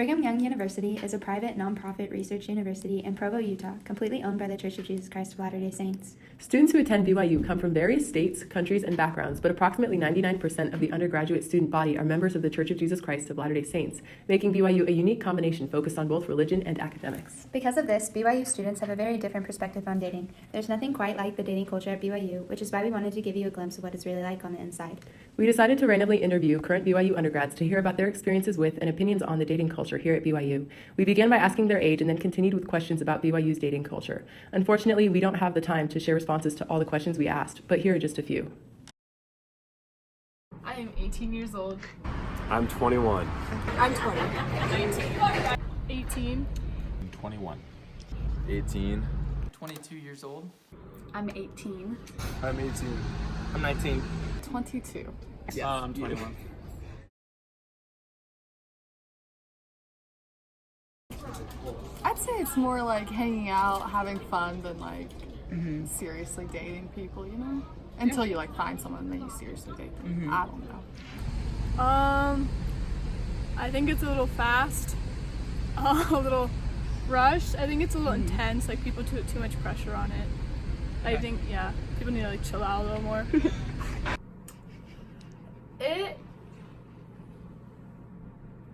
Brigham Young University is a private, nonprofit research university in Provo, Utah, completely owned by the Church of Jesus Christ of Latter-day Saints. Students who attend BYU come from various states, countries, and backgrounds, but approximately 99% of the undergraduate student body are members of the Church of Jesus Christ of Latter-day Saints, making BYU a unique combination focused on both religion and academics. Because of this, BYU students have a very different perspective on dating. There's nothing quite like the dating culture at BYU, which is why we wanted to give you a glimpse of what it's really like on the inside. We decided to randomly interview current BYU undergrads to hear about their experiences with and opinions on the dating culture here at BYU. We began by asking their age and then continued with questions about BYU's dating culture. Unfortunately, we don't have the time to share responses to all the questions we asked, but here are just a few. I am 18 years old. I'm 21. I'm 20. 18. I'm 21. 18. 22 years old. I'm 18. I'm 18. I'm 19. 22. Yes. I'm 21. I'd say it's more like hanging out, having fun than like seriously dating people, you know? Until you like find someone that you seriously date them. I don't know. I think it's a little fast, a little rushed. I think it's a little intense. Like people put too much pressure on it. I think people need to like chill out a little more. It's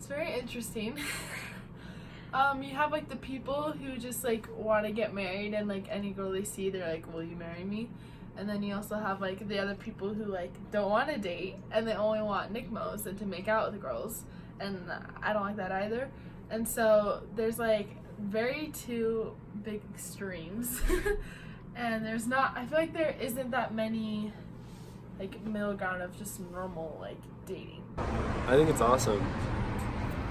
very interesting. You have like the people who just like want to get married, and like any girl they see, they're like, "Will you marry me?" And then you also have like the other people who like don't want to date and they only want nickmos and to make out with the girls, and I don't like that either. And so there's like very two big extremes. And there's not, I feel like there isn't that many like middle ground of just normal like dating. I think it's awesome.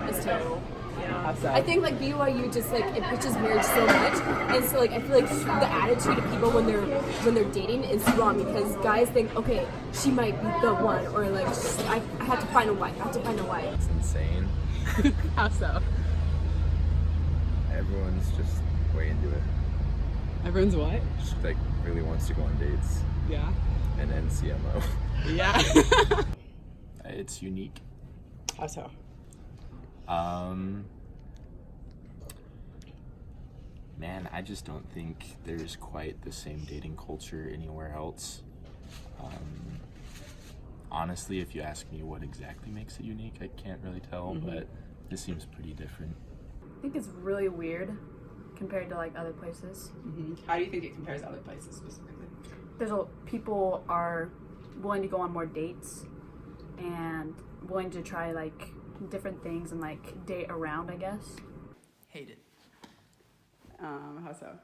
It's terrible. Yeah. I think like BYU just like it pushes marriage so much, and so like I feel like the attitude of people when they're dating is wrong, because guys think, okay, she might be the one, or like I have to find a wife. It's insane. How so? Everyone's just way into it. Everyone's what? Just like really wants to go on dates. Yeah. And then CMO. Yeah. It's unique. How so? Man, I just don't think there's quite the same dating culture anywhere else. Honestly, if you ask me what exactly makes it unique, I can't really tell, but this seems pretty different. I think it's really weird compared to like other places. How do you think it compares to other places specifically? People are willing to go on more dates and willing to try like different things and like date around, I guess. Hate it. How so?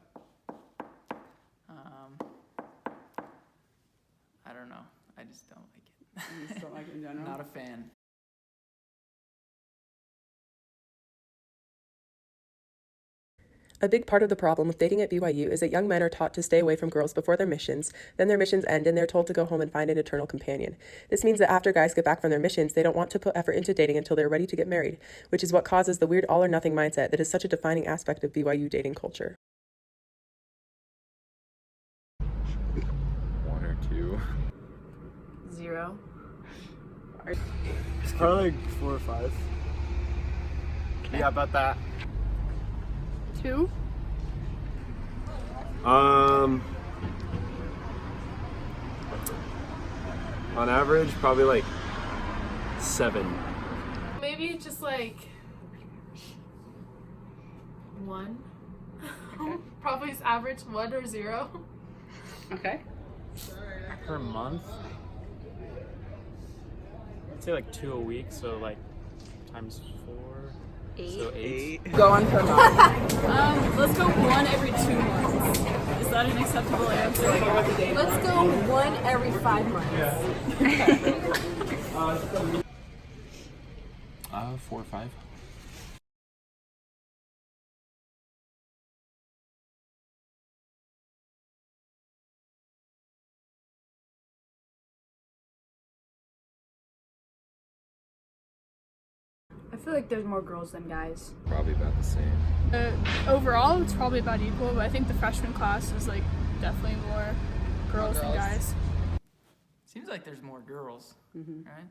I don't know. I just don't like it. You just don't like it in general? Not a fan. A big part of the problem with dating at BYU is that young men are taught to stay away from girls before their missions, then their missions end and they're told to go home and find an eternal companion. This means that after guys get back from their missions, they don't want to put effort into dating until they're ready to get married, which is what causes the weird all-or-nothing mindset that is such a defining aspect of BYU dating culture. 1 or 2. 0. It's probably like 4 or 5. Yeah, about that. 2. On average, probably like 7. Maybe just like 1. Okay. Probably average 1 or 0. Okay. Per month, I'd say like 2 a week, so like times 4. 8. So 8. Go on per month. Let's go 1 every 2 months. Is that an acceptable answer? Let's go 1 every 5 months. 4 or 5. I feel like there's more girls than guys. Probably about the same. Overall, it's probably about equal, but I think the freshman class is like definitely more girls than guys. Seems like there's more girls, right?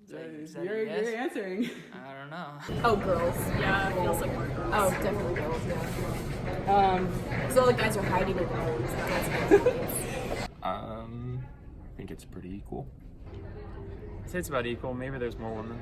Is that a You're yes? answering. I don't know. Oh, girls. Yeah, it feels like more girls. Oh, definitely girls. Yeah. So all the guys are hiding in the homes. I think it's pretty equal. I'd say it's about equal. Maybe there's more women.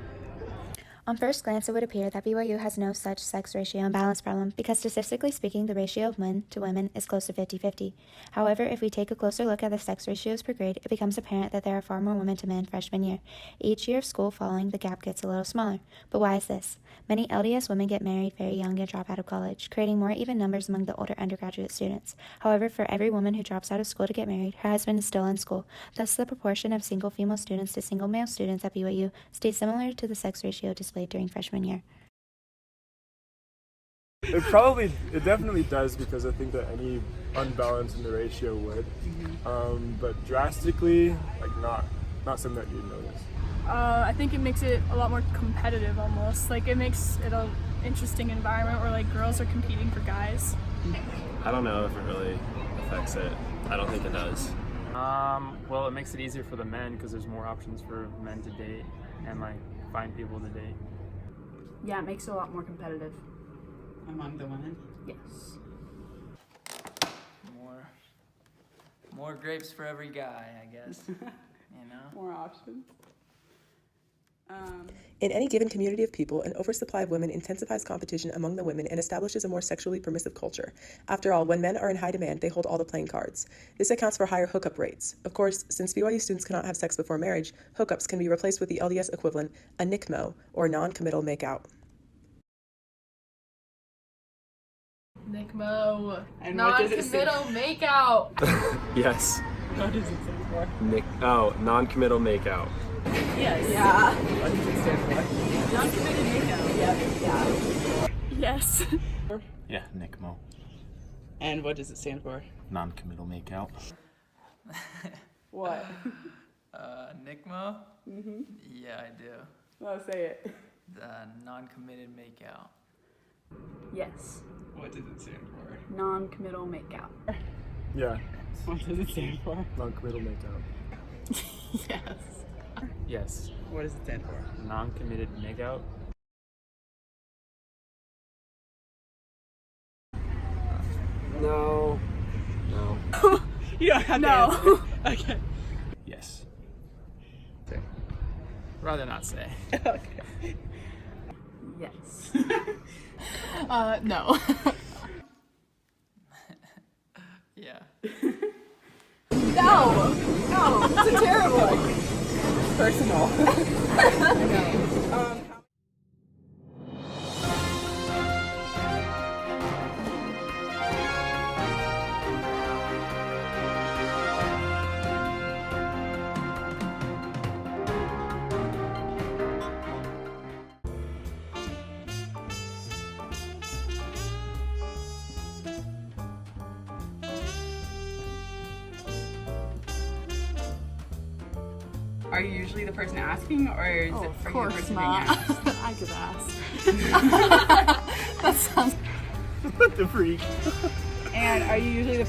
On first glance, it would appear that BYU has no such sex ratio imbalance problem because statistically speaking, the ratio of men to women is close to 50-50. However, if we take a closer look at the sex ratios per grade, it becomes apparent that there are far more women to men freshman year. Each year of school following, the gap gets a little smaller. But why is this? Many LDS women get married very young and drop out of college, creating more even numbers among the older undergraduate students. However, for every woman who drops out of school to get married, her husband is still in school. Thus, the proportion of single female students to single male students at BYU stays similar to the sex ratio displayed during freshman year. It definitely does, because I think that any unbalance in the ratio would. But drastically, like not something that you'd notice. I think it makes it a lot more competitive almost. Like it makes it an interesting environment where like girls are competing for guys. I don't know if it really affects it. I don't think it does. Well, it makes it easier for the men because there's more options for men to date and like find people to date. Yeah, it makes it a lot more competitive. Among the women? Yes. More grapes for every guy, I guess. You know? More options. In any given community of people, an oversupply of women intensifies competition among the women and establishes a more sexually permissive culture. After all, when men are in high demand, they hold all the playing cards. This accounts for higher hookup rates. Of course, since BYU students cannot have sex before marriage, hookups can be replaced with the LDS equivalent, a NCMO, or non-committal makeout. NCMO. And what does it say? Non-committal makeout. Yes. What does it stand for? Non-committal makeout. Yes. Yeah. What does it stand for? Non-committed makeout. Yeah. Yes. Yeah, NCMO. And what does it stand for? Non-committal makeout. What? NCMO? Yeah, I do. Well, say it. The non-committed makeout. Yes. What does it stand for? Non-committal makeout. Yeah, What does it stand for? non-committal makeout. Yes. Yes. What does it stand for? Non-committed makeout. No. You don't have to No. answer. Okay. Yes. Rather not say. Okay. Yes. No. Yeah. No. It's a terrible one. Personal. Are you usually the person asking, or is Oh, it of are you the course person not. being asked? I could ask. That sounds. What the freak? And are you usually the?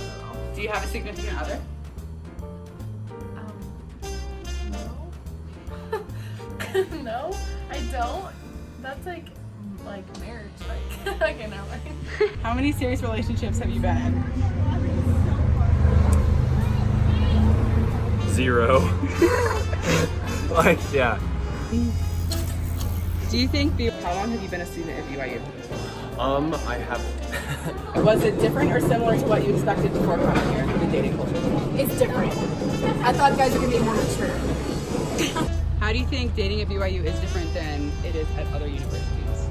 Do you have a significant other? No. No, I don't. That's like marriage. Like, okay, no. How many serious relationships have you been in? 0. Like, yeah. Do you think how long have you been a student at BYU? I have. Was it different or similar to what you expected before coming here for the dating culture? It's different. I thought guys were gonna be more mature. How do you think dating at BYU is different than it is at other universities?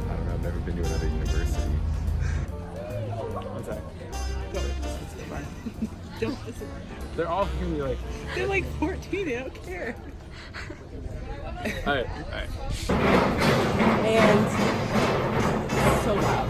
I don't know. I've never been to another university. What's that? Don't listen. They're all gonna be like. They're like 14, they don't care. Alright. And so loud.